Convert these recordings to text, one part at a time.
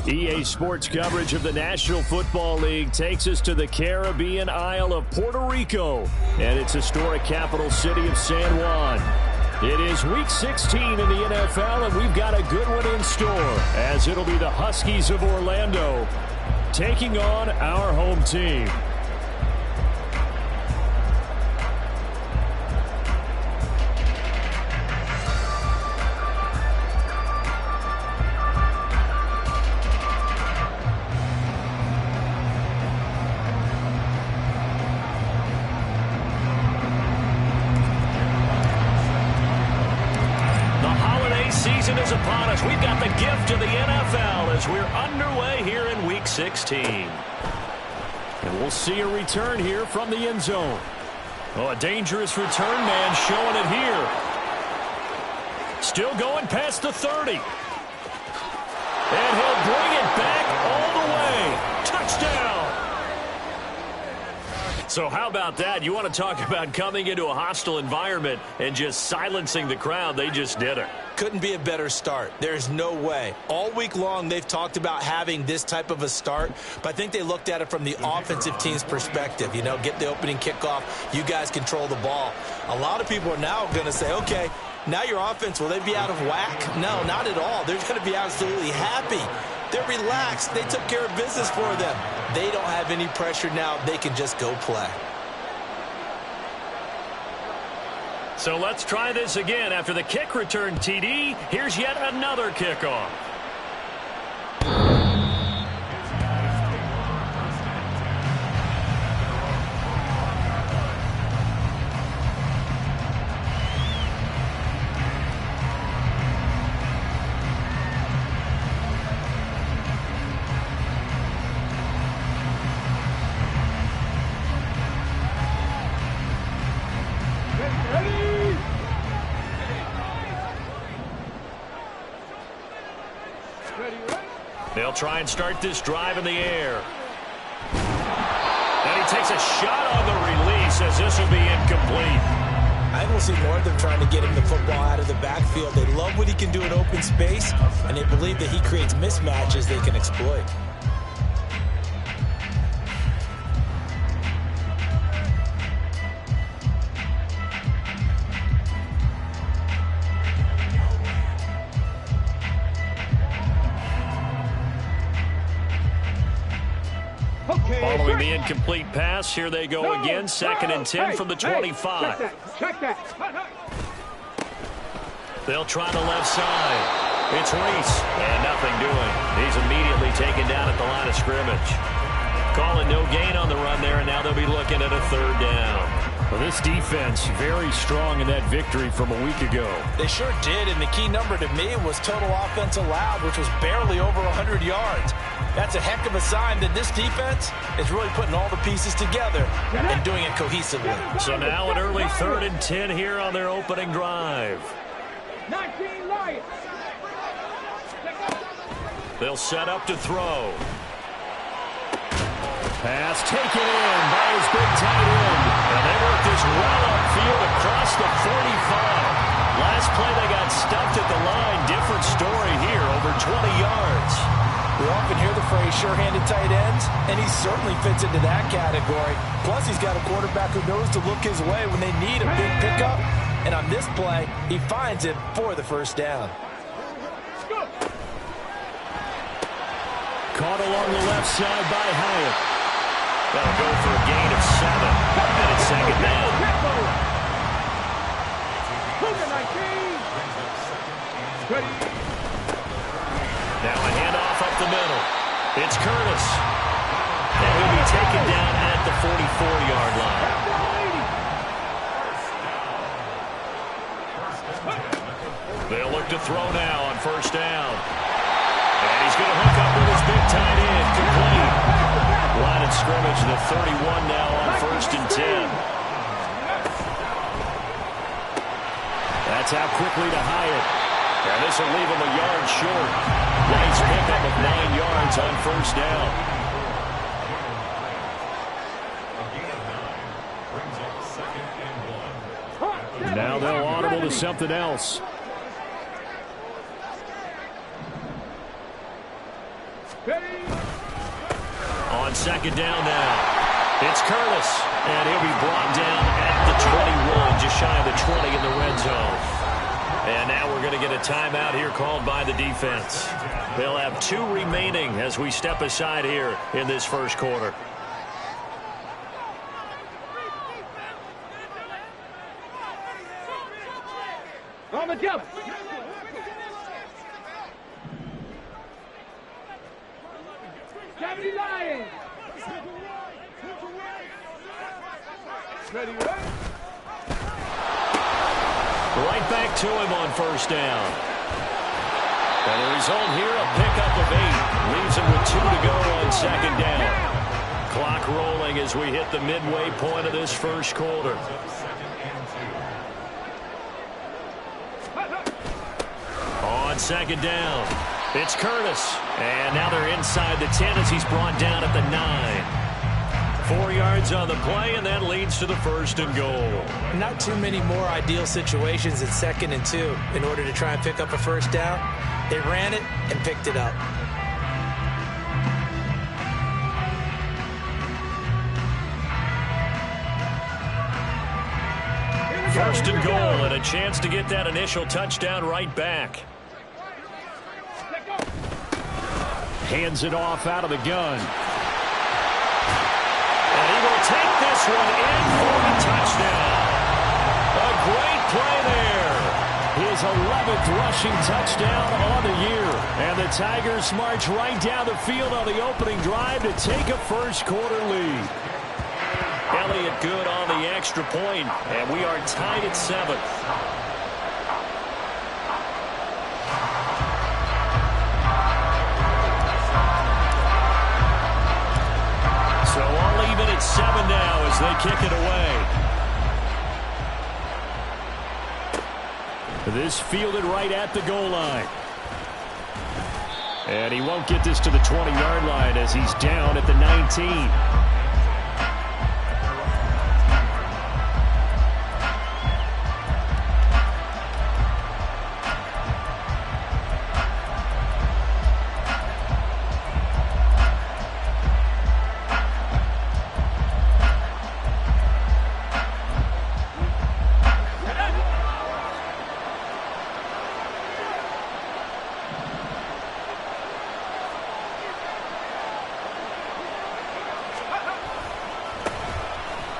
EA Sports coverage of the National Football League takes us to the Caribbean Isle of Puerto Rico and its historic capital city of San Juan. It is Week 16 in the NFL, and we've got a good one in store, as it'll be the Huskies of Orlando taking on our home team. Season is upon us. We've got the gift of the NFL as we're underway here in Week 16. And we'll see a return here from the end zone. Oh, a dangerous return man showing it here. Still going past the 30. And he'll bring it back all the way. Touchdown. So how about that? You want to talk about coming into a hostile environment and just silencing the crowd. They just did it. Couldn't be a better start. There's no way. All week long, they've talked about having this type of a start, but I think they looked at it from the offensive team's perspective. You know, get the opening kickoff. You guys control the ball. A lot of people are now going to say, okay, now your offense, will they be out of whack? No, not at all. They're going to be absolutely happy. They're relaxed. They took care of business for them. They don't have any pressure now. They can just go play. So let's try this again. After the kick return TD, here's yet another kickoff. They'll try and start this drive in the air. And he takes a shot on the release as this will be incomplete. I think we'll see more of them trying to get him the football out of the backfield. They love what he can do in open space, and they believe that he creates mismatches they can exploit. Following the incomplete pass, here they go again. 2nd and 10 from the 25. Check that. They'll try the left side. It's Reese, and nothing doing. He's immediately taken down at the line of scrimmage. Calling no gain on the run there, and now they'll be looking at a 3rd down. Well, this defense very strong in that victory from a week ago. They sure did, and the key number to me was total offense allowed, which was barely over 100 yards. That's a heck of a sign that this defense is really putting all the pieces together and doing it cohesively. So now an early 3rd and 10 here on their opening drive. 19 Lions. They'll set up to throw. Pass taken in by his big tight end. And they work this well upfield across the 45. Last play they got stuffed at the line. Different story here, over 20 yards. We often hear the phrase sure-handed tight ends, and he certainly fits into that category. Plus, he's got a quarterback who knows to look his way when they need a big pickup. And on this play, he finds it for the 1st down. Caught along the left side by Hyatt. That'll go for a gain of 7. And it's 2nd down. Now a handoff up the middle. It's Curtis. And he'll be taken down at the 44-yard line. They'll look to throw now on 1st down. And he's going to hook up with his big tight end. Complete. Line of scrimmage, the 31 now on 1st and 10. That's out quickly to Hyatt. And this will leave him a yard short. Nice pickup of 9 yards on 1st down. Now they'll audible to something else. second down now. It's Curtis, and he'll be brought down at the 21, just shy of the 20 in the red zone. And now we're going to get a timeout here called by the defense. They'll have 2 remaining as we step aside here in this first quarter. On the jump. Deputy Lions. Ready, right? Right back to him on first down. And the result here, a pickup of 8. Leaves him with 2 to go on second down. Clock rolling as we hit the midway point of this first quarter. On second down, it's Curtis. And now they're inside the 10 as he's brought down at the 9. 4 yards on the play, and that leads to the first and goal. Not too many more ideal situations at 2nd and 2 in order to try and pick up a first down. They ran it and picked it up. First and goal, and a chance to get that initial touchdown right back. Hands it off out of the gun. And he will take this one in for a touchdown. A great play there. His 11th rushing touchdown on the year. And the Tigers march right down the field on the opening drive to take a first quarter lead. Elliott good on the extra point, and we are tied at 7. So all even at 7 now as they kick it away. This fielded right at the goal line. And he won't get this to the 20-yard line as he's down at the 19.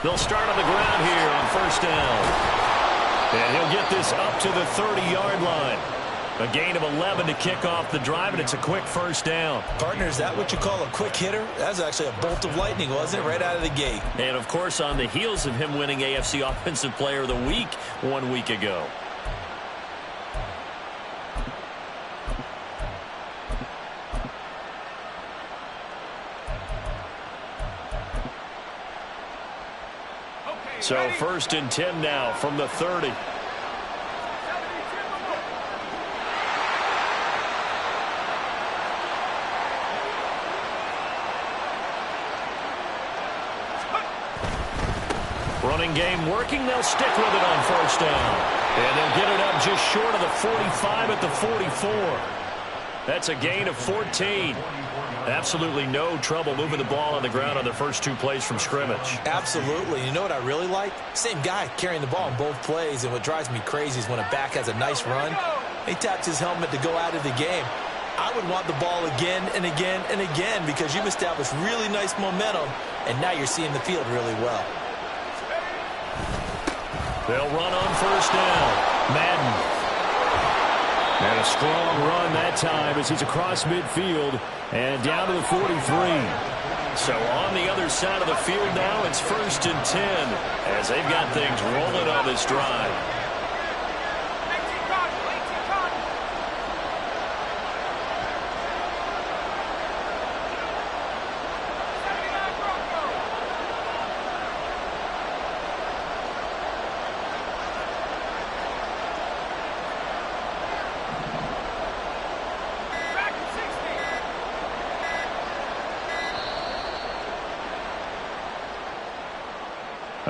They'll start on the ground here on first down. And he'll get this up to the 30-yard line. A gain of 11 to kick off the drive, and it's a quick first down. Partner, is that what you call a quick hitter? That was actually a bolt of lightning, wasn't it? Right out of the gate. And, of course, on the heels of him winning AFC Offensive Player of the Week 1 week ago. So first and 10 now from the 30. Running game working. They'll stick with it on first down. And they'll get it up just short of the 45 at the 44. That's a gain of 14. Absolutely no trouble moving the ball on the ground on the first 2 plays from scrimmage. Absolutely. You know what I really like? Same guy carrying the ball in both plays, and what drives me crazy is when a back has a nice run, he taps his helmet to go out of the game. I would want the ball again and again and again because you've established really nice momentum, and now you're seeing the field really well. They'll run on first down. Madden. And a strong run that time as he's across midfield and down to the 43. So on the other side of the field now, it's first and 10 as they've got things rolling on this drive.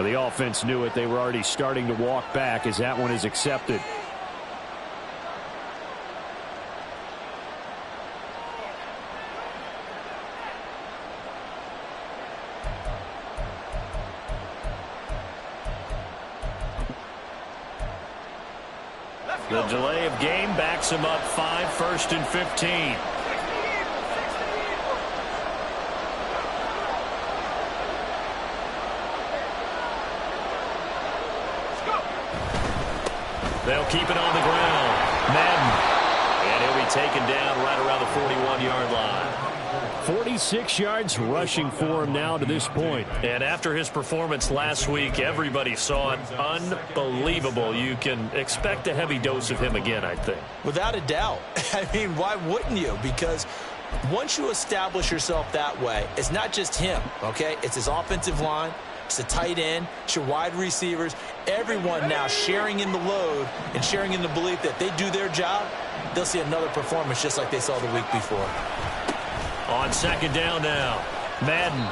The offense knew it. They were already starting to walk back as that one is accepted. The delay of game backs him up 5, 1st and 15. They'll keep it on the ground. Madden. And he'll be taken down right around the 41-yard line. 46 yards rushing for him now to this point. And after his performance last week, everybody saw it. Unbelievable. You can expect a heavy dose of him again, I think. Without a doubt. I mean, why wouldn't you? Because once you establish yourself that way, it's not just him, okay? It's his offensive line. It's the tight end. It's your wide receivers. Everyone now sharing in the load and sharing in the belief that they do their job, they'll see another performance just like they saw the week before. On 2nd down now. Madden.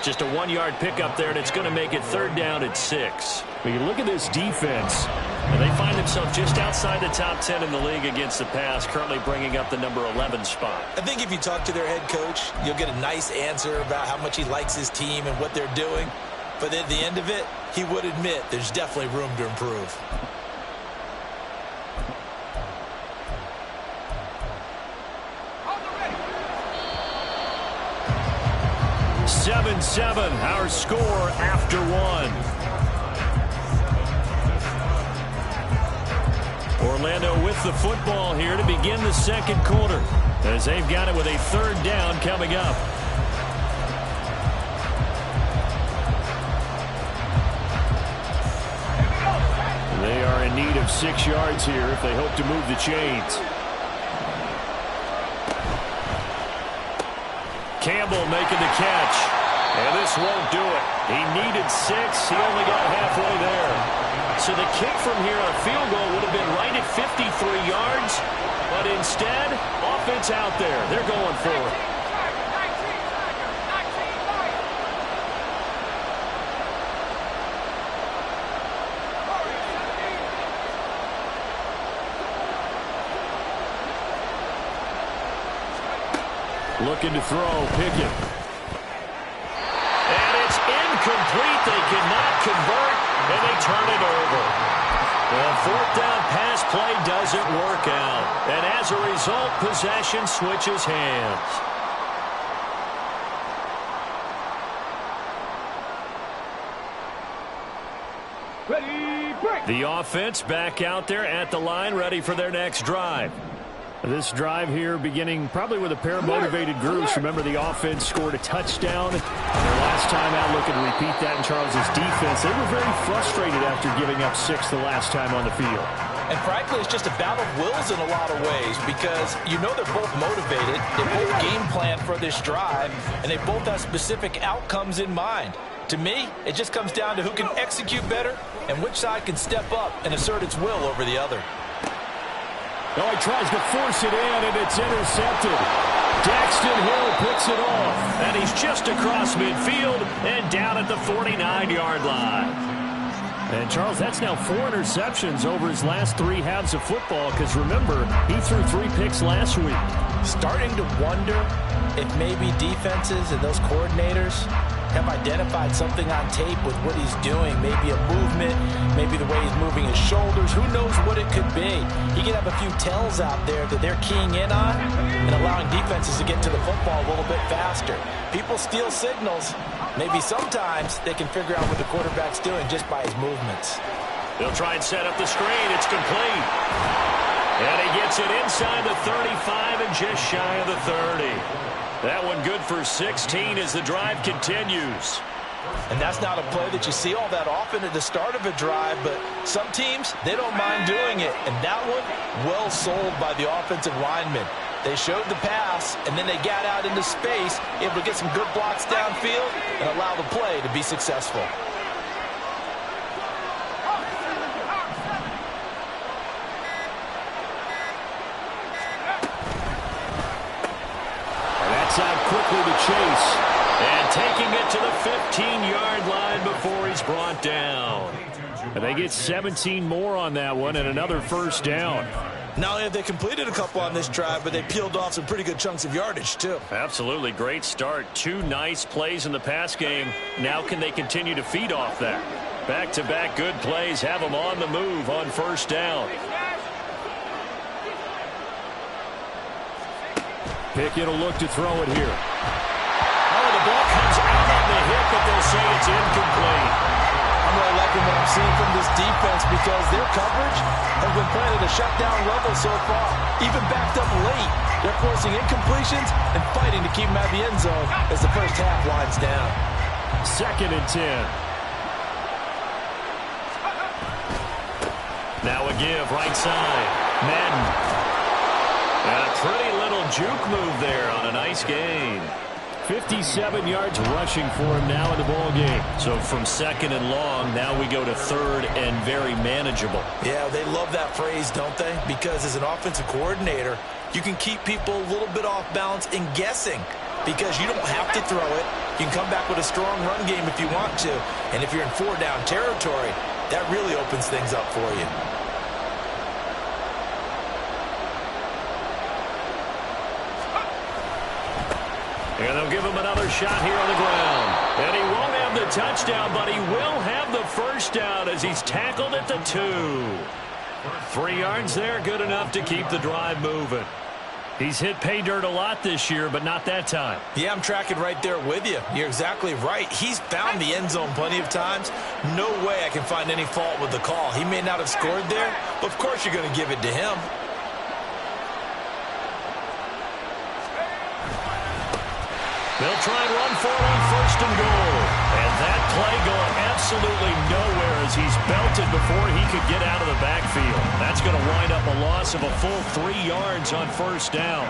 Just a 1-yard pickup there, and it's going to make it 3rd down at 6. When you look at this defense, and they find themselves just outside the top 10 in the league against the pass, currently bringing up the number 11 spot. I think if you talk to their head coach, you'll get a nice answer about how much he likes his team and what they're doing. But at the end of it, he would admit there's definitely room to improve. 7-7, our score after 1. Orlando with the football here to begin the 2nd quarter, as they've got it with a 3rd down coming up. They are in need of 6 yards here if they hope to move the chains. Campbell making the catch. And this won't do it. He needed 6. He only got halfway there. So the kick from here on a field goal would have been right at 53 yards. But instead, offense out there. They're going for it. Looking to throw, Pickett. And it's incomplete. They cannot convert, and they turn it over. The 4th down pass play doesn't work out. And as a result, possession switches hands. Ready, break. The offense back out there at the line, ready for their next drive. This drive here beginning probably with a pair of motivated groups. Remember, the offense scored a touchdown their last time out. Looking to repeat that in Charles's defense. They were very frustrated after giving up 6 the last time on the field. And frankly, it's just a battle of wills in a lot of ways because you know they're both motivated. They both game plan for this drive, and they both have specific outcomes in mind. To me, it just comes down to who can execute better and which side can step up and assert its will over the other. Oh, he tries to force it in, and it's intercepted. Daxton Hill picks it off. And he's just across midfield and down at the 49-yard line. And, Charles, that's now 4 interceptions over his last 3 halves of football because, remember, he threw 3 picks last week. Starting to wonder if maybe defenses and those coordinators have identified something on tape with what he's doing. Maybe a movement, maybe the way he's moving his shoulders. Who knows what it could be? He could have a few tells out there that they're keying in on and allowing defenses to get to the football a little bit faster. People steal signals. Maybe sometimes they can figure out what the quarterback's doing just by his movements. They'll try and set up the screen. It's complete. And he gets it inside the 35 and just shy of the 30. That one good for 16 as the drive continues. And that's not a play that you see all that often at the start of a drive, but some teams, they don't mind doing it. And that one, well sold by the offensive lineman. They showed the pass, and then they got out into space, able to get some good blocks downfield and allow the play to be successful. Out quickly to Chase. And taking it to the 15-yard line before he's brought down. And they get 17 more on that one and another 1st down. Not only have they completed a couple on this drive, but they peeled off some pretty good chunks of yardage, too. Absolutely. Great start. 2 nice plays in the pass game. Now can they continue to feed off that? Back-to-back good plays have them on the move on 1st down. Pickett will look to throw it here. Oh, the ball comes out on the hit, but they'll say it's incomplete. I'm really liking what I'm seeing from this defense because their coverage has been playing at a shutdown level so far. Even backed up late, they're forcing incompletions and fighting to keep them out of the end zone as the first half winds down. 2nd and 10. Now a give, right side. Madden. And a pretty little juke move there on a nice gain. 57 yards rushing for him now in the ball game. So from 2nd and long, now we go to 3rd and very manageable. Yeah, they love that phrase, don't they? Because as an offensive coordinator, you can keep people a little bit off balance and guessing because you don't have to throw it. You can come back with a strong run game if you want to. And if you're in 4-down territory, that really opens things up for you. And they'll give him another shot here on the ground. And he won't have the touchdown, but he will have the first down as he's tackled at the 2. 3 yards there, good enough to keep the drive moving. He's hit pay dirt a lot this year, but not that time. Yeah, I'm tracking right there with you. You're exactly right. He's found the end zone plenty of times. No way I can find any fault with the call. He may not have scored there, but of course you're going to give it to him. They'll try and run for it on 1st and goal. And that play going absolutely nowhere as he's belted before he could get out of the backfield. That's going to wind up a loss of a full 3 yards on 1st down.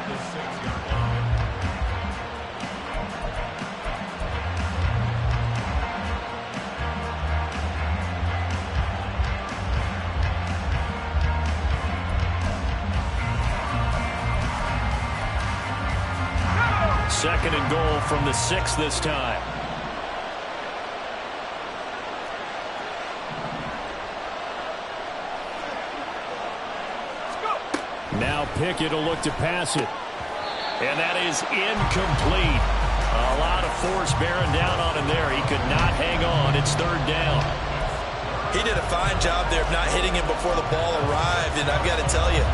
Second and goal from the 6 this time. Now Pickett will look to pass it. And that is incomplete. A lot of force bearing down on him there. He could not hang on. It's 3rd down. He did a fine job there of not hitting him before the ball arrived, and I've got to tell you,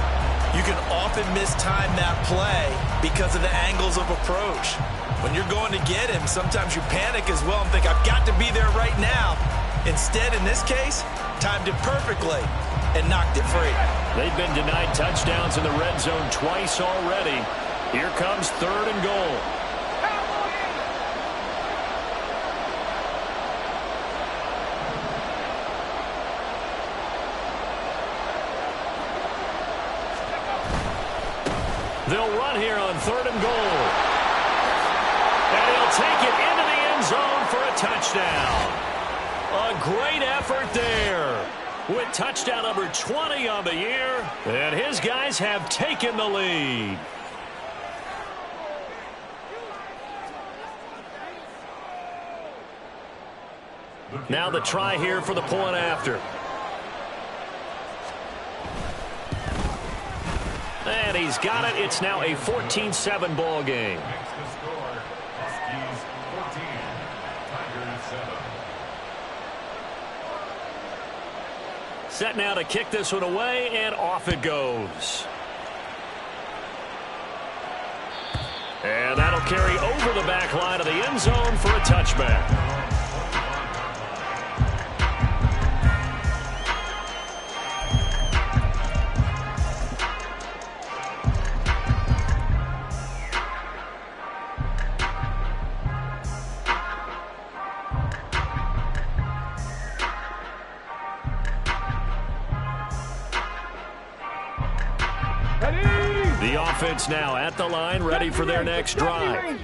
you can often mistime that play because of the angles of approach. When you're going to get him, sometimes you panic as well and think, I've got to be there right now. Instead, in this case, timed it perfectly and knocked it free. They've been denied touchdowns in the red zone twice already. Here comes 3rd and goal. They'll run here on 3rd and goal. And he'll take it into the end zone for a touchdown. A great effort there with touchdown number 20 on the year. And his guys have taken the lead. Now the try here for the point after. And he's got it. It's now a 14-7 ball game. Huskies 14, Tigers 7. Set now to kick this one away, and off it goes. And that'll carry over the back line of the end zone for a touchback. The offense now at the line, ready for their next drive.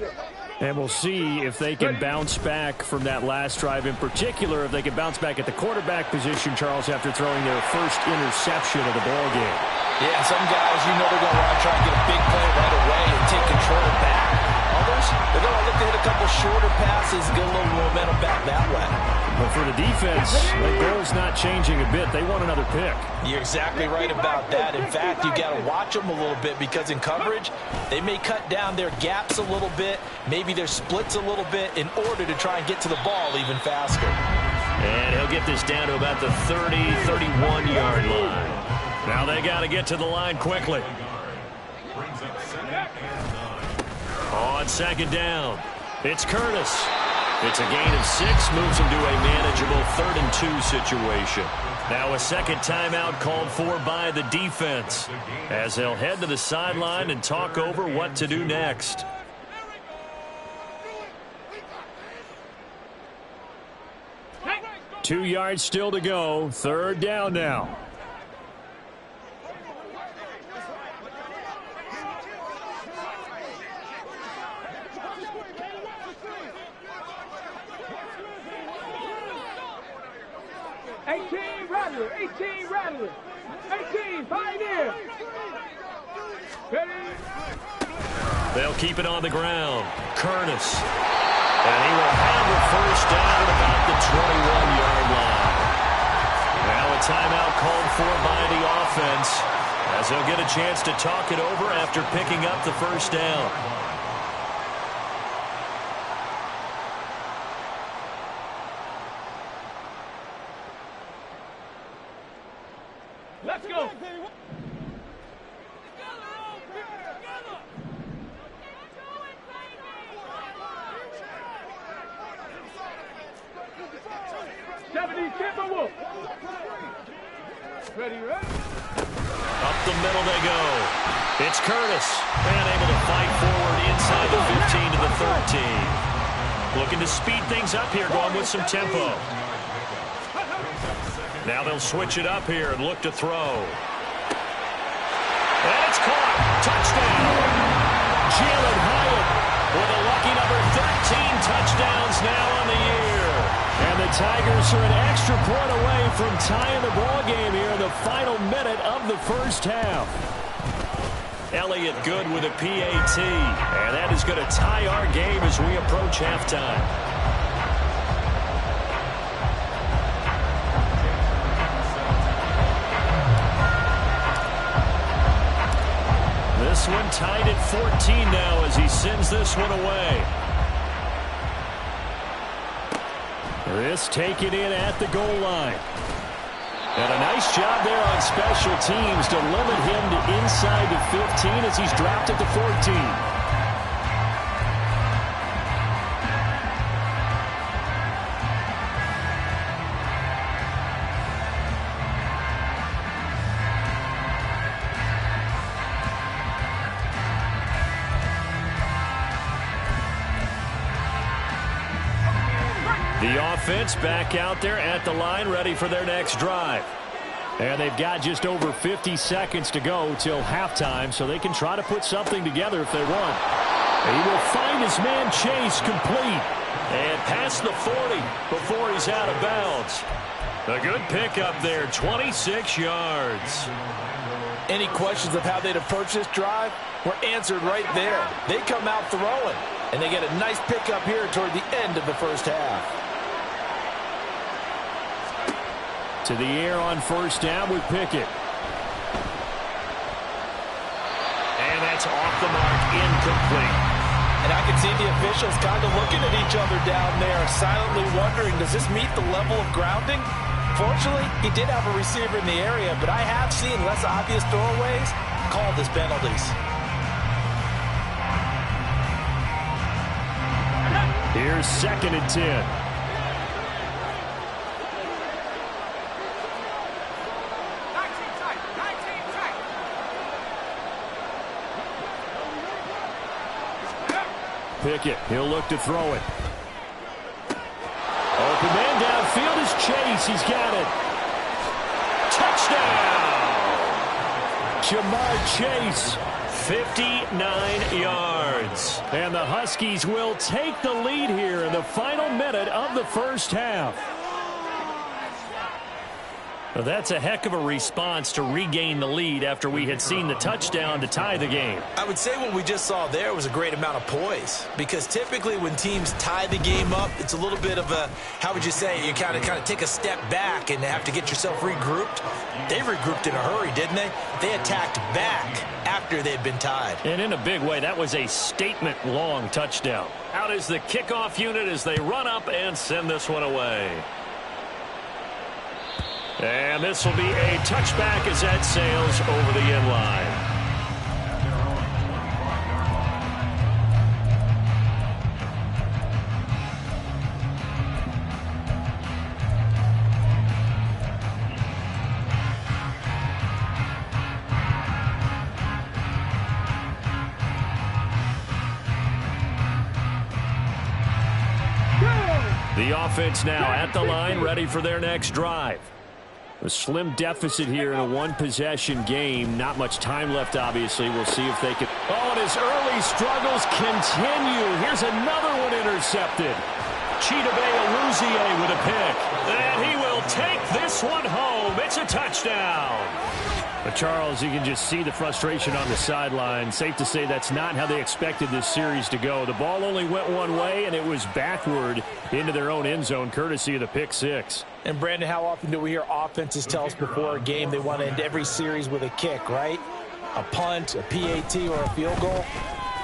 And we'll see if they can bounce back from that last drive, in particular, if they can bounce back at the quarterback position, Charles, after throwing their first interception of the ball game. Yeah, some guys, you know they're going to want to try and get a big play right away and take control back. Others, they're going to look to hit a couple shorter passes, get a little momentum back that way. But for the defense, the goal's not changing a bit. They want another pick. You're exactly right about that. In fact, you got to watch them a little bit because in coverage, they may cut down their gaps a little bit, maybe their splits a little bit in order to try and get to the ball even faster. And he'll get this down to about the 30, 31-yard line. Now they got to get to the line quickly. Brings up 2nd and 9. On second down, it's Curtis. It's a gain of 6, moves him to a manageable 3rd and 2 situation. Now a second timeout called for by the defense as they'll head to the sideline and talk over what to do next. Two yards still to go. 3rd down now. Rattler, 18 Rattler, 18 Pioneer. Ready? They'll keep it on the ground. Curtis. And he will have the 1st down at about the 21-yard line. Now a timeout called for by the offense as they'll get a chance to talk it over after picking up the 1st down. Let's go. Ready, ready? Up the middle they go. It's Curtis. And able to fight forward inside the 15 to the 13. Looking to speed things up here, going with some tempo. Now they'll switch it up here and look to throw. And it's caught. Touchdown. Jalen Hyatt with a lucky number 13 touchdowns now on the year. And the Tigers are an extra point away from tying the ball game here in the final minute of the 1st half. Elliott Good with a PAT. And that is going to tie our game as we approach halftime. This one tied at 14 now as he sends this one away. This taken in at the goal line. And a nice job there on special teams to limit him to inside the 15 as he's dropped at the 14. The offense back out there at the line, ready for their next drive. And they've got just over 50 seconds to go till halftime, so they can try to put something together if they want. He will find his man Chase complete. And past the 40 before he's out of bounds. A good pickup there, 26 yards. Any questions of how they'd approach this drive were answered right there. They come out throwing, and they get a nice pickup here toward the end of the 1st half. To the air on 1st down with Pickett. And that's off the mark, incomplete. And I can see the officials kind of looking at each other down there, silently wondering, does this meet the level of grounding? Fortunately, he did have a receiver in the area, but I have seen less obvious throwaways called as penalties. Here's 2nd and 10. Pickett, he'll look to throw it. Open man downfield is Chase. He's got it. Touchdown! Jamar Chase, 59 yards. And the Huskies will take the lead here in the final minute of the 1st half. Well, that's a heck of a response to regain the lead after we had seen the touchdown to tie the game. I would say what we just saw there was a great amount of poise, because typically when teams tie the game up, it's a little bit of a, how would you say, you kind of take a step back and have to get yourself regrouped. They regrouped in a hurry, didn't they? They attacked back after they'd been tied. And in a big way, that was a statement-long touchdown. Out is the kickoff unit as they run up and send this one away. And this will be a touchback as that sails over the end line. offense now at the line, ready for their next drive. A slim deficit here in a one-possession game. Not much time left, obviously. We'll see if they can. Oh, and his early struggles continue. Here's another one intercepted. Chidobe Awuzie with a pick. And he will take this one home. It's a touchdown. But Charles, you can just see the frustration on the sideline. Safe to say that's not how they expected this series to go. The ball only went one way, and it was backward into their own end zone, courtesy of the pick six. And, Brandon, how often do we hear offenses tell us before a game they want to end every series with a kick, right? A punt, a PAT, or a field goal.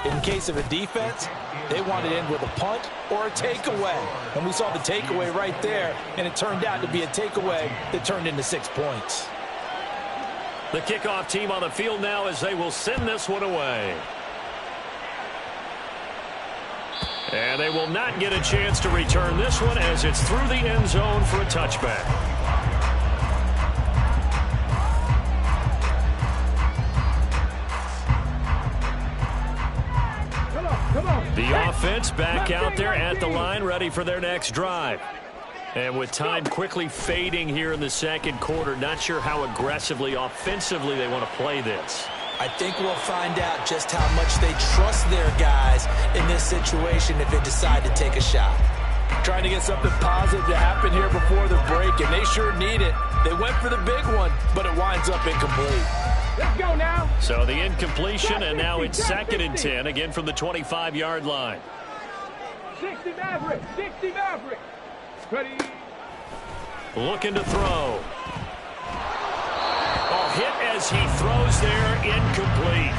In case of a defense, they want to end with a punt or a takeaway. And we saw the takeaway right there, and it turned out to be a takeaway that turned into 6 points. The kickoff team on the field now as they will send this one away. And they will not get a chance to return this one as it's through the end zone for a touchback. Come on. The offense back out there at the line, ready for their next drive. And with time quickly fading here in the second quarter, not sure how aggressively, offensively they want to play this. I think we'll find out just how much they trust their guys in this situation if they decide to take a shot. Trying to get something positive to happen here before the break, and they sure need it. They went for the big one, but it winds up incomplete. Let's go now. So the incompletion, and now it's 2nd and 10, again from the 25-yard line. 60 Maverick. 60 Maverick. Ready. Looking to throw. Oh, hit as he throws there, incomplete.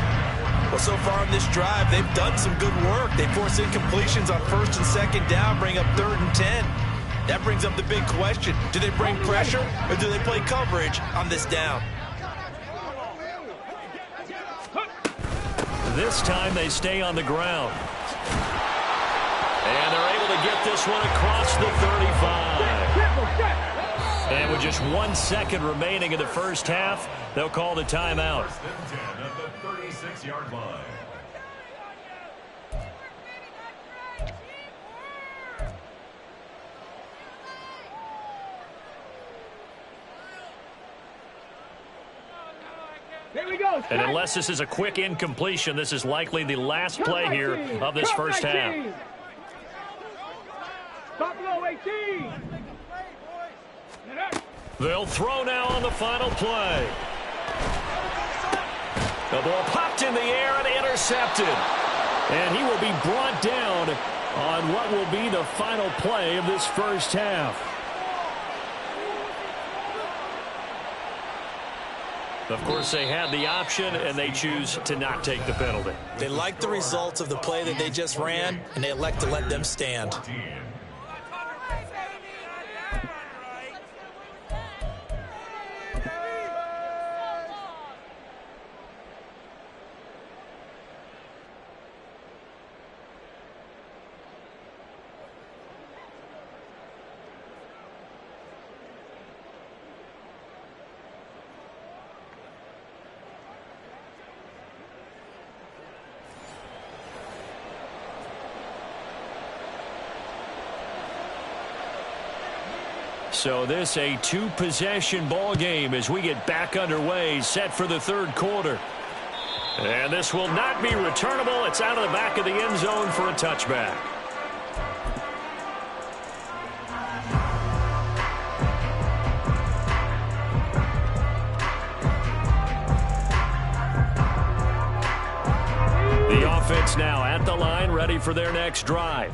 Well, so far on this drive, they've done some good work. They force incompletions on 1st and 2nd down, bring up 3rd and 10. That brings up the big question. Do they bring pressure or do they play coverage on this down? This time they stay on the ground. And they're able to get this one across the 35. And with just 1 second remaining in the first half, they'll call the timeout. 1st and 10 at the 36-yard line. There we go. And unless this is a quick incompletion, this is likely the last play here of this first half. Buffalo 18. They'll throw now on the final play. The ball popped in the air and intercepted. And he will be brought down on what will be the final play of this first half. Of course, they had the option, and they choose to not take the penalty. They like the results of the play that they just ran, and they elect to let them stand. So this a two-possession ball game as we get back underway, set for the third quarter. And this will not be returnable. It's out of the back of the end zone for a touchback. The offense now at the line, ready for their next drive.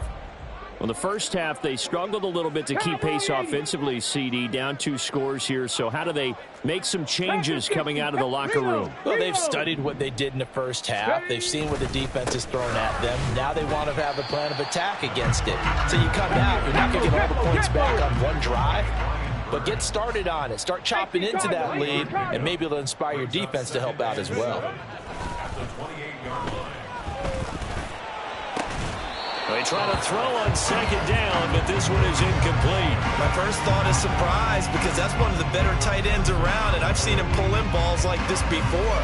Well, the first half, they struggled a little bit to keep pace offensively, CD, down 2 scores here. So how do they make some changes coming out of the locker room? Well, they've studied what they did in the first half. They've seen what the defense has thrown at them. Now they want to have a plan of attack against it. So you come out, you're not going to get all the points back on one drive, but get started on it. Start chopping into that lead, and maybe it'll inspire your defense to help out as well. At the 28-yard line. They try to throw on second down, but this one is incomplete. My first thought is surprise because that's one of the better tight ends around, and I've seen him pull in balls like this before.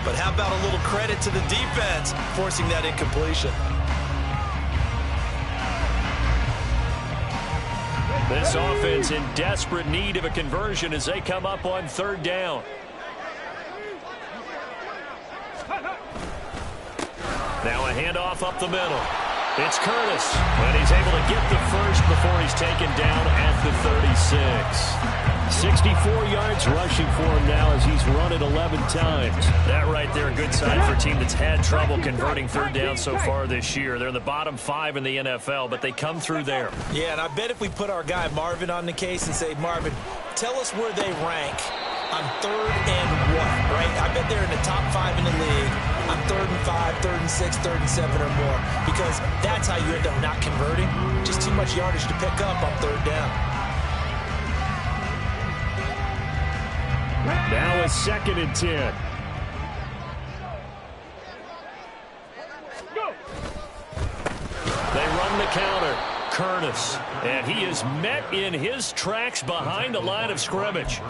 But how about a little credit to the defense forcing that incompletion? This offense in desperate need of a conversion as they come up on third down. Now a handoff up the middle. It's Curtis, and he's able to get the first before he's taken down at the 36. 64 yards rushing for him now as he's run it 11 times. That right there, a good sign for a team that's had trouble converting third down so far this year. They're in the bottom 5 in the NFL, but they come through there. Yeah, and I bet if we put our guy Marvin on the case and say, Marvin, tell us where they rank on third and what, right? I bet they're in the top 5 in the league on 3rd and 5, 3rd and 6, 3rd and 7 or more, because that's how you end up not converting. Just too much yardage to pick up on third down. Now a 2nd and 10. They run the counter. Curtis, and he is met in his tracks behind the line of scrimmage.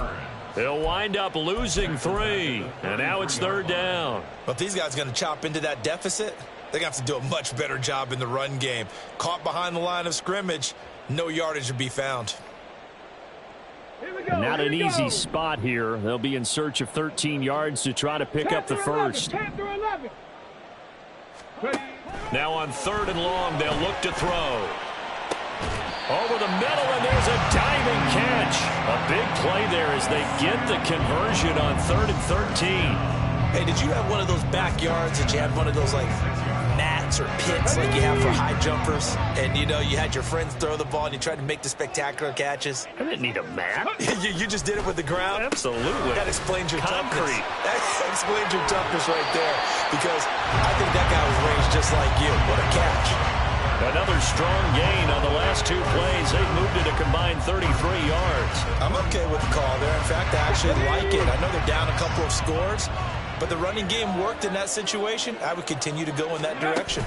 They'll wind up losing 3, and now it's 3rd down. But if these guys are going to chop into that deficit, they're going to have to do a much better job in the run game. Caught behind the line of scrimmage, no yardage to be found. Not an easy spot here. They'll be in search of 13 yards to try to pick up the first. Now on 3rd and long, they'll look to throw. Over the middle, and there's a diving catch. A big play there as they get the conversion on 3rd and 13. Hey, did you have one of those backyards that you had one of those, like, mats or pits like you have for high jumpers? And, you know, you had your friends throw the ball and you tried to make the spectacular catches? I didn't need a mat. you just did it with the ground? Absolutely. That explains your Concrete. toughness. That explains your toughness right there, because I think that guy was raised just like you. What a catch. Another strong gain on the last 2 plays. They've moved it a combined 33 yards. I'm okay with the call there. In fact, I actually like it. I know they're down a couple of scores, but the running game worked in that situation. I would continue to go in that direction.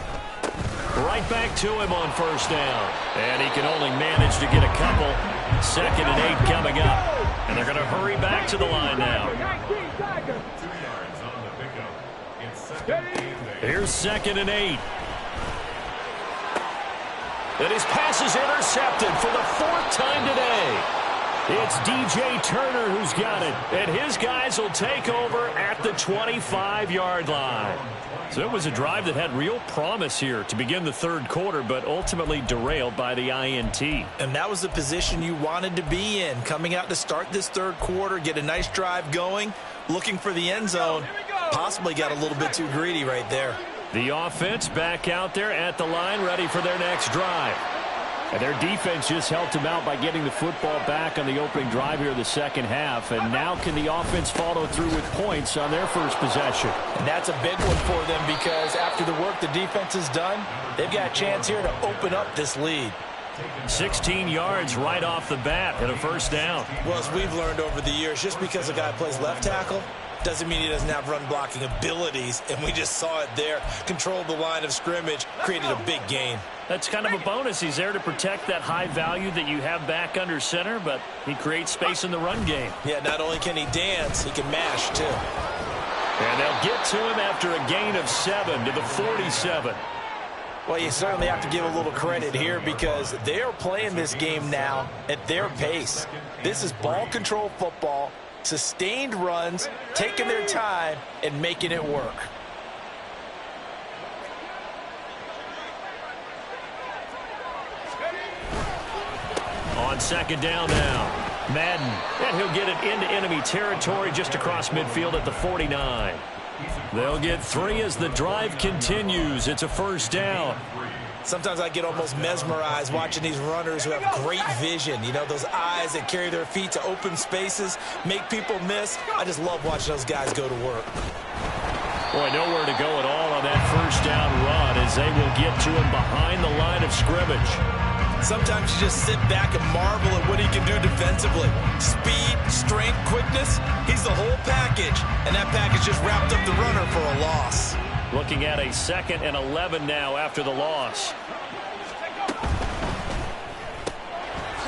Right back to him on 1st down. And he can only manage to get a couple. 2nd and 8 coming up. And they're going to hurry back to the line now. 2 yards on the pickup. It's 2nd and 8. Here's 2nd and 8. And his pass is intercepted for the 4th time today. It's DJ Turner who's got it. And his guys will take over at the 25-yard line. So it was a drive that had real promise here to begin the 3rd quarter, but ultimately derailed by the INT. And that was the position you wanted to be in, coming out to start this 3rd quarter, get a nice drive going, looking for the end zone. Possibly got a little bit too greedy right there. The offense back out there at the line, ready for their next drive. And their defense just helped them out by getting the football back on the opening drive here in the 2nd half. And now can the offense follow through with points on their first possession? And that's a big one for them, because after the work the defense has done, they've got a chance here to open up this lead. 16 yards right off the bat and a 1st down. Well, as we've learned over the years, just because a guy plays left tackle doesn't mean he doesn't have run blocking abilities, and we just saw it there. Controlled the line of scrimmage, created a big gain. That's kind of a bonus. He's there to protect that high value that you have back under center, but he creates space in the run game. Yeah, not only can he dance, he can mash too. And they'll get to him after a gain of 7 to the 47. Well, you certainly have to give a little credit here, because they are playing this game now at their pace. This is ball control football, sustained runs, taking their time, and making it work. On 2nd down now. Madden, and he'll get it into enemy territory just across midfield at the 49. They'll get 3 as the drive continues. It's a 1st down. Sometimes I get almost mesmerized watching these runners who have great vision. You know, those eyes that carry their feet to open spaces, make people miss. I just love watching those guys go to work. Boy, nowhere to go at all on that 1st down run as they will get to him behind the line of scrimmage. Sometimes you just sit back and marvel at what he can do defensively. Speed, strength, quickness, he's the whole package. And that package just wrapped up the runner for a loss. Looking at a 2nd and 11 now after the loss.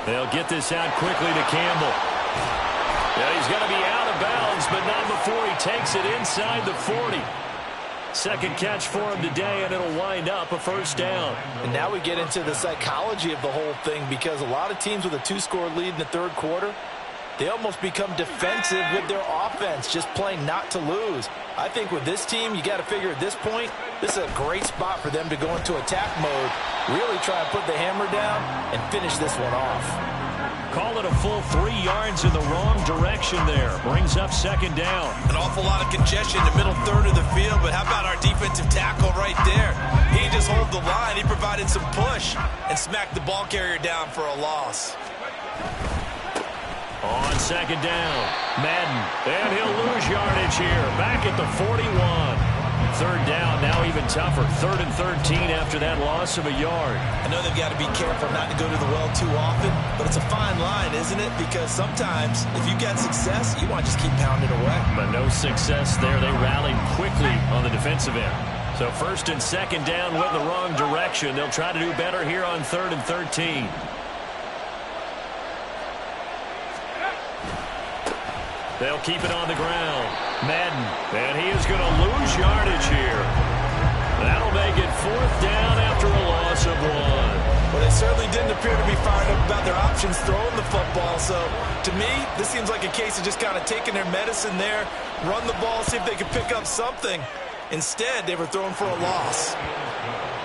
They'll get this out quickly to Campbell. Yeah, he's going to be out of bounds, but not before he takes it inside the 40. Second catch for him today, and it'll wind up a first down. And now we get into the psychology of the whole thing, because a lot of teams with a 2-score lead in the third quarter, they almost become defensive with their offense, just playing not to lose. I think with this team, you got to figure at this point, this is a great spot for them to go into attack mode, really try and put the hammer down and finish this one off. Call it a full 3 yards in the wrong direction there. Brings up second down. An awful lot of congestion in the middle third of the field, but how about our defensive tackle right there? He just hold the line. He provided some push and smacked the ball carrier down for a loss. On second down, Madden, and he'll lose yardage here. Back at the 41. Third down, now even tougher. 3rd and 13 after that loss of a yard. I know they've got to be careful not to go to the well too often, but it's a fine line, isn't it? Because sometimes, if you get success, you want to just keep pounding away. But no success there. They rallied quickly on the defensive end. So 1st and 2nd down went in the wrong direction. They'll try to do better here on 3rd and 13. They'll keep it on the ground. Madden, and he is going to lose yardage here. That'll make it 4th down after a loss of 1. Well, they certainly didn't appear to be fired up about their options throwing the football. So, to me, this seems like a case of just kind of taking their medicine there, run the ball, see if they can pick up something. Instead, they were throwing for a loss.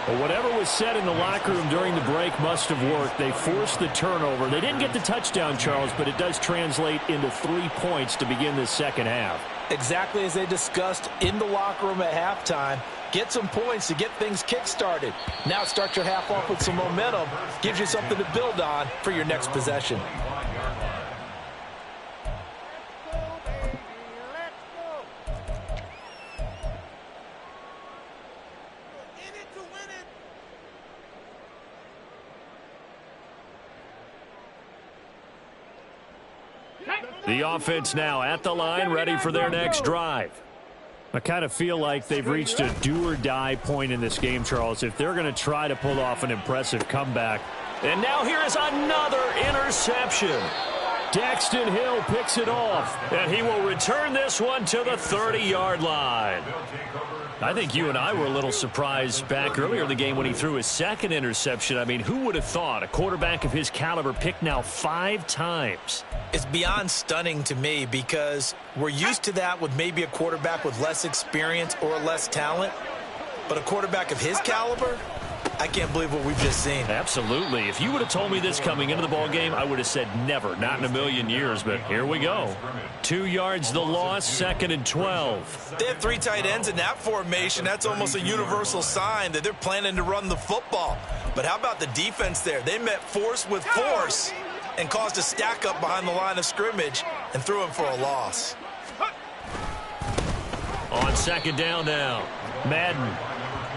Well, whatever was said in the locker room during the break must have worked. They forced the turnover. They didn't get the touchdown, Charles, but it does translate into 3 points to begin this second half. Exactly as they discussed in the locker room at halftime. Get some points to get things kick-started. Now start your half off with some momentum. Gives you something to build on for your next possession. The offense now at the line, ready for their next drive. I kind of feel like they've reached a do-or-die point in this game, Charles, if they're going to try to pull off an impressive comeback. And now here is another interception. Daxton Hill picks it off, and he will return this one to the 30-yard line. I think you and I were a little surprised back earlier in the game when he threw his 2nd interception. I mean, who would have thought a quarterback of his caliber picked now 5 times? It's beyond stunning to me, because we're used to that with maybe a quarterback with less experience or less talent. But a quarterback of his caliber, I can't believe what we've just seen. Absolutely. If you would have told me this coming into the ball game, I would have said never, not in a million years. But here we go. 2 yards the loss, 2nd and 12. They have 3 tight ends in that formation. That's almost a universal sign that they're planning to run the football. But how about the defense there? They met force with force and caused a stack up behind the line of scrimmage and threw him for a loss. On second down now, Madden.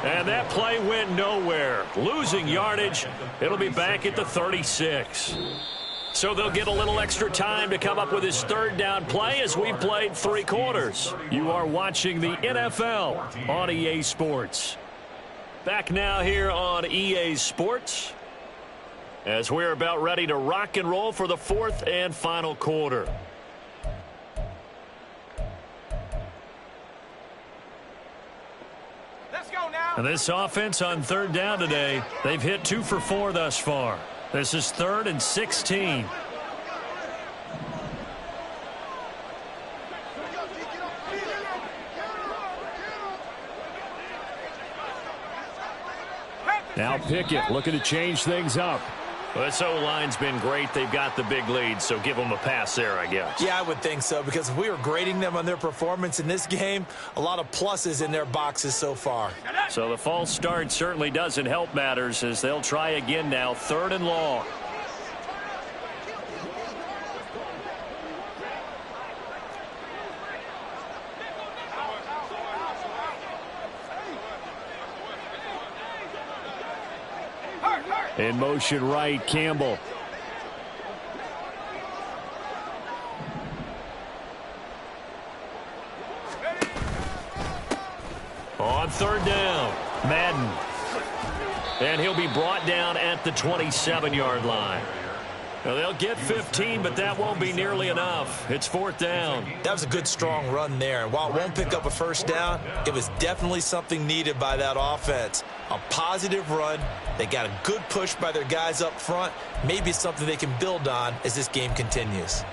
And that play went nowhere. Losing yardage. It'll be back at the 36. So they'll get a little extra time to come up with his 3rd down play as we've played 3 quarters. You are watching the NFL on EA Sports. Back now here on EA Sports, as we're about ready to rock and roll for the 4th and final quarter. Let's go now. And this offense on 3rd down today, they've hit 2 for 4 thus far. This is 3rd and 16. Now Pickett looking to change things up. Well, this O-line's been great. They've got the big lead, so give them a pass there, I guess. Yeah, I would think so, because if we were grading them on their performance in this game, a lot of pluses in their boxes so far. So the false start certainly doesn't help matters as they'll try again now, 3rd and long. In motion right, Campbell. On 3rd down, Madden. And he'll be brought down at the 27-yard line. Well, they'll get 15, but that won't be nearly enough. It's 4th down. That was a good, strong run there. And while it won't pick up a first down, it was definitely something needed by that offense. A positive run. They got a good push by their guys up front. Maybe something they can build on as this game continues.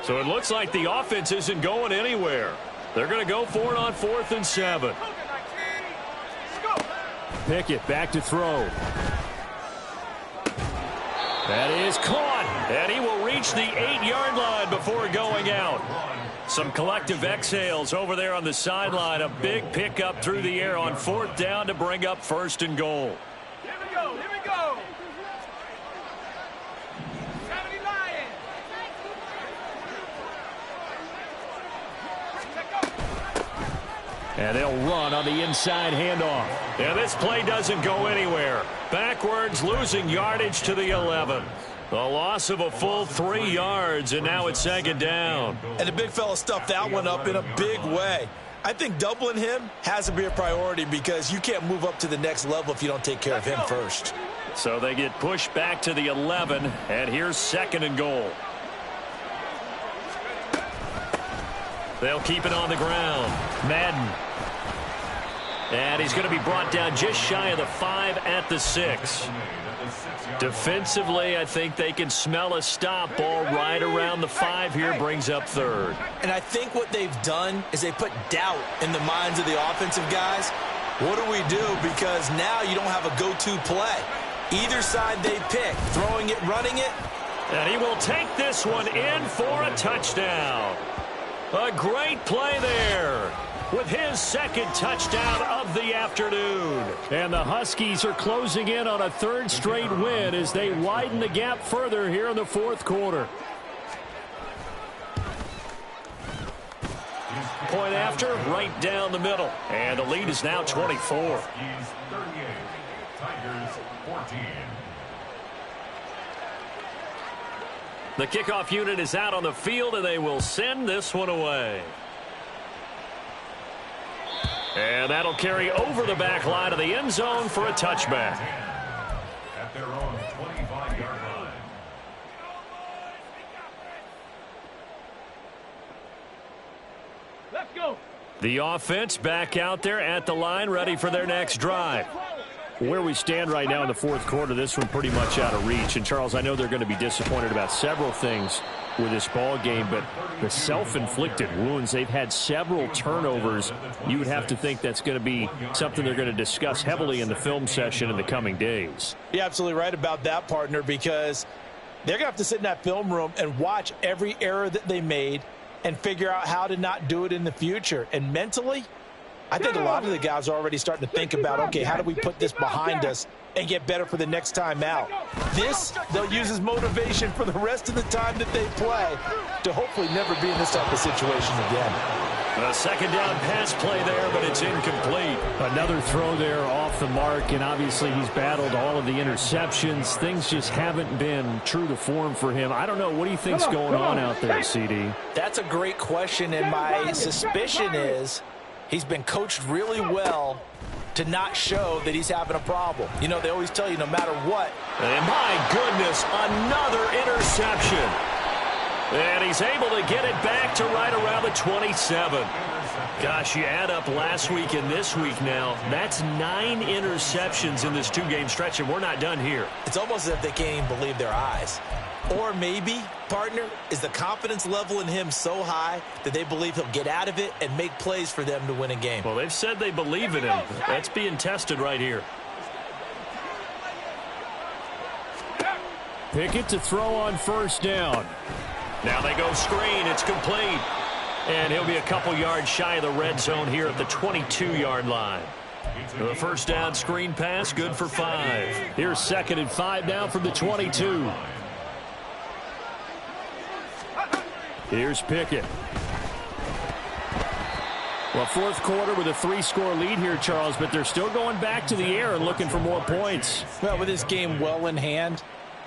So it looks like the offense isn't going anywhere. They're going to go for it on 4th and 7. Pickett back to throw. That is caught. And he will reach the 8-yard line before going out. Some collective exhales over there on the sideline. A big pickup through the air on 4th down to bring up 1st and goal. Here we go, here we go. 70 Lions. And they'll run on the inside handoff. And this play doesn't go anywhere. Backwards, losing yardage to the 11. The loss of a full 3 yards, and now it's 2nd down. And the big fella stuffed that one up in a big way. I think doubling him has to be a priority because you can't move up to the next level if you don't take care of him first. So they get pushed back to the 11, and here's 2nd and goal. They'll keep it on the ground. Madden. And he's going to be brought down just shy of the 5 at the 6. Defensively, I think they can smell a stop. Ball right around the 5 here, brings up 3rd. And I think what they've done is they put doubt in the minds of the offensive guys. What do we do? Because now you don't have a go-to play. Either side they pick, throwing it, running it. And he will take this one in for a touchdown. A great play there with his 2nd touchdown of the afternoon. And the Huskies are closing in on a 3rd straight win as they widen the gap further here in the 4th quarter. Point after, right down the middle. And the lead is now 24. Huskies 38, Tigers 14. The kickoff unit is out on the field, and they will send this one away. And that'll carry over the back line of the end zone for a touchback. At their own 25-yard line. Let's go. The offense back out there at the line, ready for their next drive. Where we stand right now in the 4th quarter, this one pretty much out of reach. And, Charles, I know they're going to be disappointed about several things with this ball game, but the self-inflicted wounds, they've had several turnovers. You would have to think that's going to be something they're going to discuss heavily in the film session in the coming days. You're absolutely right about that, partner, because they're going to have to sit in that film room and watch every error that they made and figure out how to not do it in the future. And mentally, I think a lot of the guys are already starting to think about, okay, how do we put this behind us and get better for the next time out? This, they'll use as motivation for the rest of the time that they play to hopefully never be in this type of situation again. A 2nd down pass play there, but it's incomplete. Another throw there off the mark, and obviously he's battled all of the interceptions. Things just haven't been true to form for him. I don't know. What do you think's going on out there, CD? That's a great question, and my suspicion is he's been coached really well to not show that he's having a problem. You know, they always tell you no matter what. And my goodness, another interception. And he's able to get it back to right around the 27. Gosh, you add up last week and this week now, that's 9 interceptions in this 2-game stretch, and we're not done here. It's almost as if they can't even believe their eyes. Or maybe, partner, is the confidence level in him so high that they believe he'll get out of it and make plays for them to win a game. Well, they've said they believe in him. That's being tested right here. Pickett to throw on 1st down. Now they go screen. It's complete. And he'll be a couple yards shy of the red zone here at the 22-yard line. The 1st down screen pass, good for 5. Here's 2nd and 5 now from the 22. Here's Pickett. Well, 4th quarter with a 3-score lead here, Charles, but they're still going back to the air and looking for more points. Well, with this game well in hand,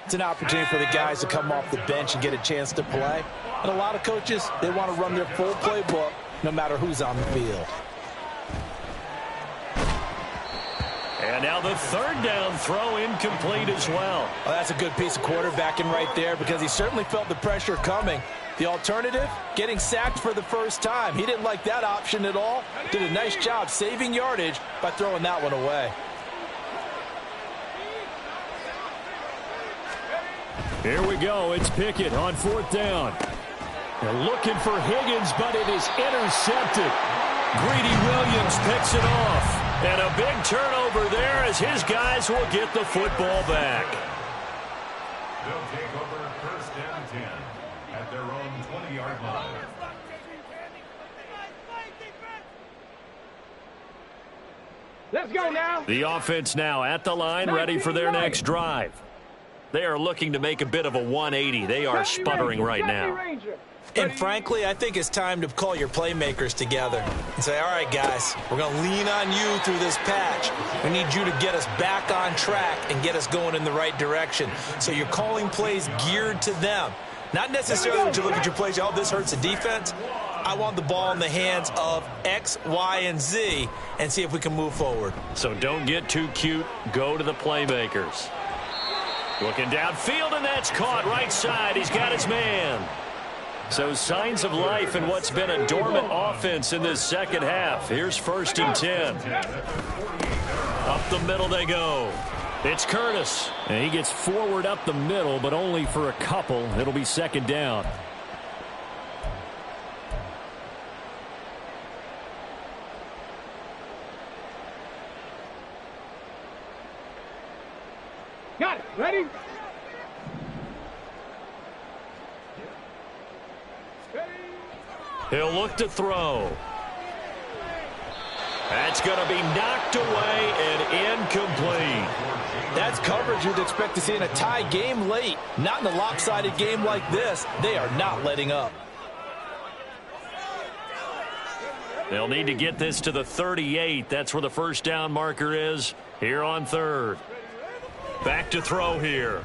It's an opportunity for the guys to come off the bench and get a chance to play. And a lot of coaches, they want to run their full playbook no matter who's on the field. And now the third down throw incomplete as well. Well, that's a good piece of quarterbacking right there because he certainly felt the pressure coming. The alternative, getting sacked for the first time. He didn't like that option at all. Did a nice job saving yardage by throwing that one away. Here we go. It's Pickett on fourth down. They're looking for Higgins, but it is intercepted. Greedy Williams picks it off. And a big turnover there as his guys will get the football back. They'll take over first and 10 at their own 20-yard line. Let's go now. The offense now at the line, ready for their next drive. They are looking to make a bit of a 180. They are sputtering right now. And frankly, I think it's time to call your playmakers together and say, all right, guys, we're going to lean on you through this patch. We need you to get us back on track and get us going in the right direction. So you're calling plays geared to them. Not necessarily when you look at your plays, oh, this hurts the defense. I want the ball in the hands of X, Y, and Z and see if we can move forward. So don't get too cute. Go to the playmakers. Looking downfield, and that's caught right side. He's got his man. So signs of life in what's been a dormant offense in this second half. Here's first and 10. Up the middle they go. It's Curtis. And he gets forward up the middle, but only for a couple. It'll be second down. Got it. Ready? He'll look to throw. That's going to be knocked away and incomplete. That's coverage you'd expect to see in a tie game late. Not in a lopsided game like this. They are not letting up. They'll need to get this to the 38. That's where the first down marker is here on third. Back to throw here.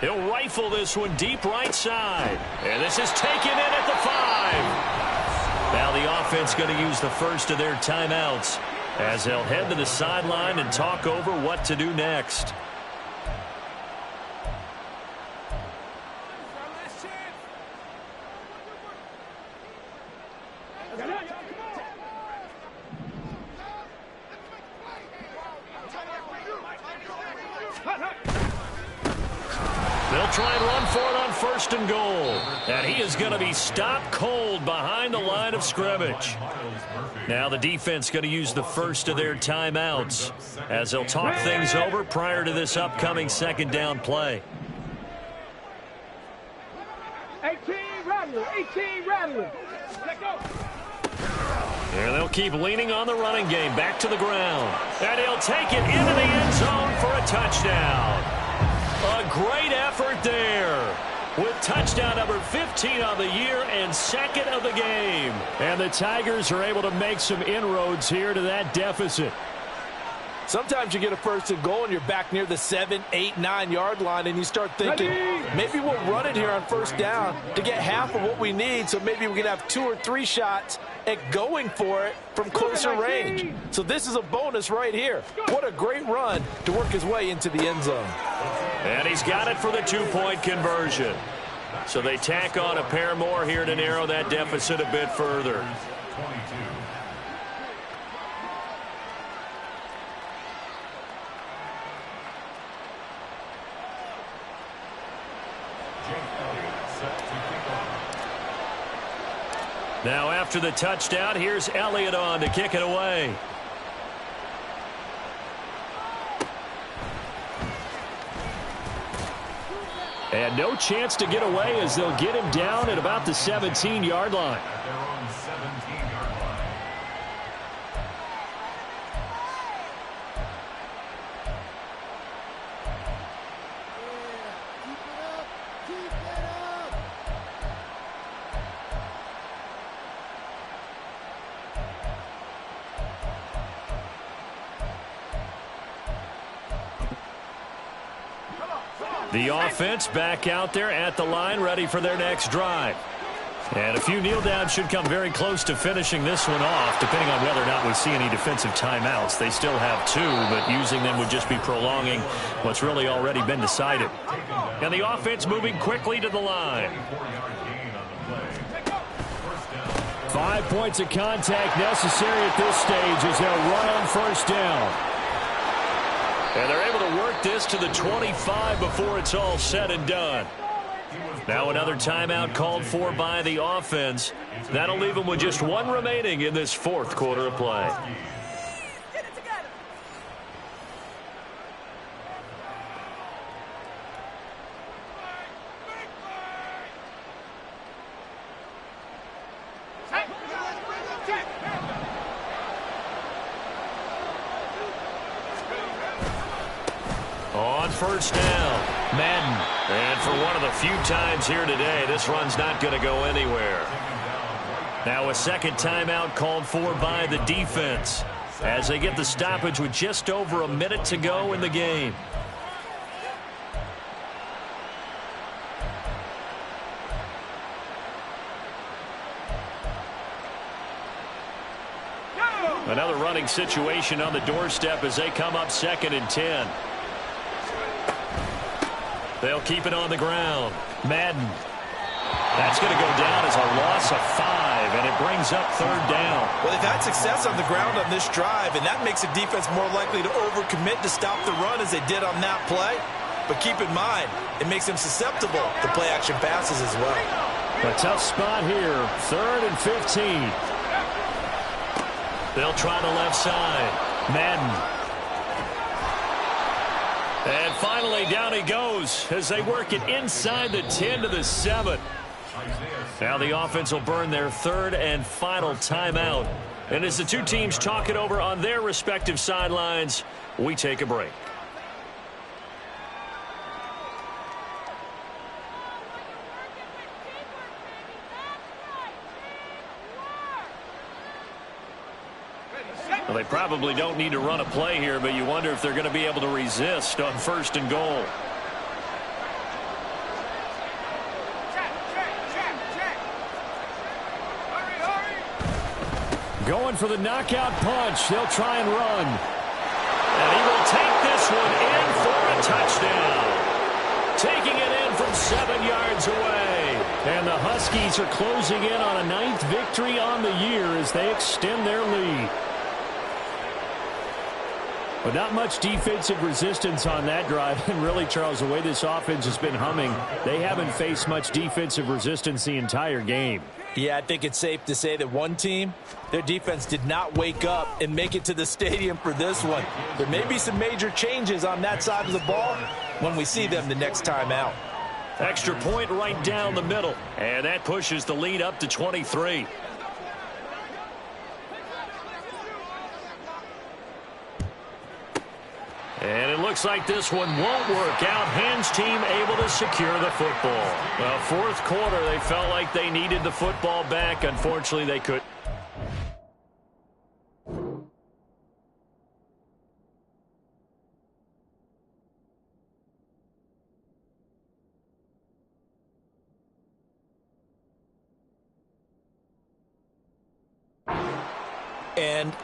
He'll rifle this one deep right side. And this is taken in at the 5. Now the offense going to use the first of their timeouts as they'll head to the sideline and talk over what to do next. They'll try and run for it on first and goal. And he is going to be stopped cold behind the line of scrimmage. Now the defense going to use the first of their timeouts as they'll talk things over prior to this upcoming second down play. 18 Rattler. 18 Rattler. Let go. And they'll keep leaning on the running game. Back to the ground. And he'll take it into the end zone for a touchdown. A great effort there with touchdown number 15 on the year and second of the game. And the Tigers are able to make some inroads here to that deficit. Sometimes you get a first and goal and you're back near the 7, 8, 9 yard line and you start thinking, maybe we'll run it here on first down to get half of what we need, so maybe we can have 2 or 3 shots at going for it from closer range. So this is a bonus right here. What a great run to work his way into the end zone. And he's got it for the 2-point conversion. So they tack on a pair more here to narrow that deficit a bit further. Now after the touchdown, here's Elliott on to kick it away. And no chance to get away as they'll get him down at about the 17-yard line. At their own 17-yard line. The offense back out there at the line, ready for their next drive. And a few kneel downs should come very close to finishing this one off, depending on whether or not we see any defensive timeouts. They still have 2, but using them would just be prolonging what's really already been decided. And the offense moving quickly to the line. 5 points of contact necessary at this stage as they'll run on first down. And they're able to work this to the 25 before it's all said and done. Now another timeout called for by the offense. That'll leave them with just 1 remaining in this 4th quarter of play. On first down, Madden. And for one of the few times here today, this run's not going to go anywhere. Now a second timeout called for by the defense as they get the stoppage with just over a minute to go in the game. Another running situation on the doorstep as they come up 2nd and 10. They'll keep it on the ground. Madden. That's going to go down as a loss of 5, and it brings up 3rd down. Well, they've had success on the ground on this drive, and that makes the defense more likely to overcommit to stop the run as they did on that play. But keep in mind, it makes them susceptible to play-action passes as well. A tough spot here. 3rd and 15. They'll try the left side. Madden. And finally, down he goes as they work it inside the 10 to the 7. Now the offense will burn their 3rd and final timeout. And as the two teams talk it over on their respective sidelines, we take a break. Well, they probably don't need to run a play here, but you wonder if they're going to be able to resist on 1st and goal. Going for the knockout punch. They'll try and run. And he will take this one in for a touchdown. Taking it in from 7 yards away. And the Huskies are closing in on a 9th victory on the year as they extend their lead. But not much defensive resistance on that drive. And really, Charles, the way this offense has been humming, they haven't faced much defensive resistance the entire game. Yeah, I think it's safe to say that one team, their defense did not wake up and make it to the stadium for this one. There may be some major changes on that side of the ball when we see them the next time out. Extra point right down the middle. And that pushes the lead up to 23. And it looks like this one won't work out. Hans team able to secure the football. Well, 4th quarter, they felt like they needed the football back. Unfortunately, they couldn't. And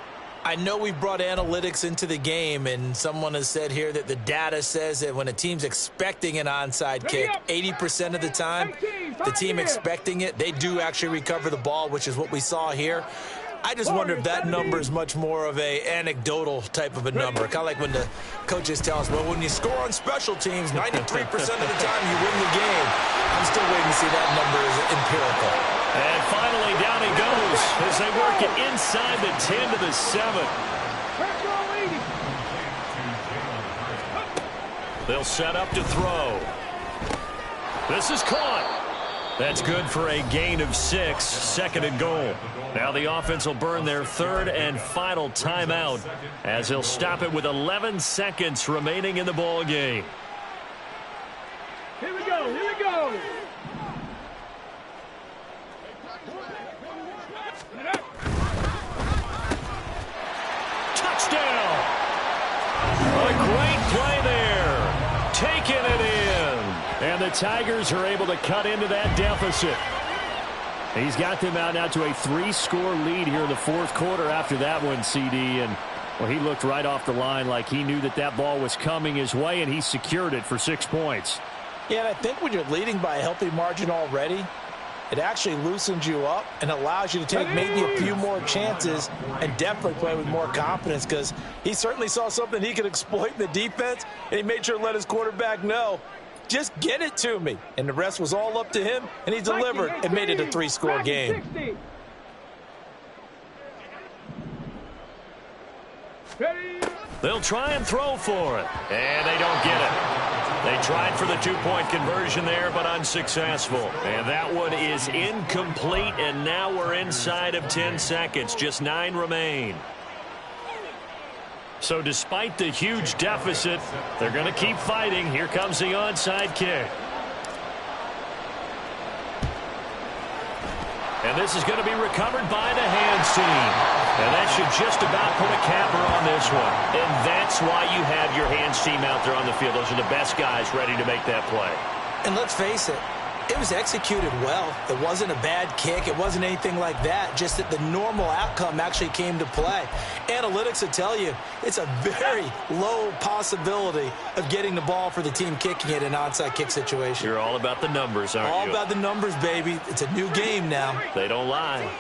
I know we brought analytics into the game, and someone has said here that the data says that when a team's expecting an onside kick, 80% of the time, the team expecting it, they do actually recover the ball, which is what we saw here. I just wonder if that number is much more of a anecdotal type of a number. Kind of like when the coaches tell us, well, when you score on special teams, 93% of the time you win the game. I'm still waiting to see that number is empirical. And finally, down he goes as they work it inside the 10 to the 7. They'll set up to throw. This is caught. That's good for a gain of 6, 2nd and goal. Now the offense will burn their 3rd and final timeout as they'll stop it with 11 seconds remaining in the ball game. Here we go, here we go. Touchdown! A great play there. Taking it in. And the Tigers are able to cut into that deficit. He's got them out now to a 3-score lead here in the fourth quarter after that one, CD. And, well, he looked right off the line like he knew that that ball was coming his way, and he secured it for 6 points. Yeah, and I think when you're leading by a healthy margin already, it actually loosens you up and allows you to take maybe a few more chances and definitely play with more confidence, because he certainly saw something he could exploit in the defense, and he made sure to let his quarterback know, just get it to me. And the rest was all up to him, and he delivered and made it a 3-score game. They'll try and throw for it, and they don't get it. They tried for the 2-point conversion there, but unsuccessful. And that one is incomplete, and now we're inside of 10 seconds. Just 9 remain. So despite the huge deficit, they're going to keep fighting. Here comes the onside kick. And this is going to be recovered by the hands team. And that should just about put a capper on this one. And that's why you have your hands team out there on the field. Those are the best guys ready to make that play. And let's face it, it was executed well. It wasn't a bad kick. It wasn't anything like that. Just that the normal outcome actually came to play. Analytics will tell you it's a very low possibility of getting the ball for the team kicking it in an onside kick situation. You're all about the numbers, aren't you? All about the numbers, baby. It's a new game now. They don't lie.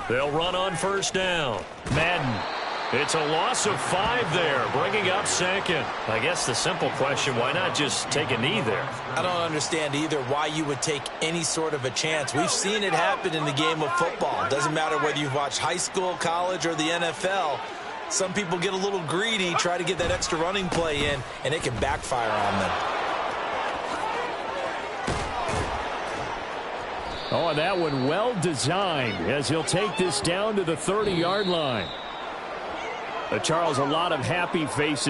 They'll run on first down. Madden. It's a loss of 5 there, bringing up second. I guess the simple question, why not just take a knee there? I don't understand either why you would take any sort of a chance. We've seen it happen in the game of football. It doesn't matter whether you've watched high school, college, or the NFL. Some people get a little greedy, try to get that extra running play in, and it can backfire on them. Oh, and that one well designed as he'll take this down to the 30-yard line. Charles, a lot of happy faces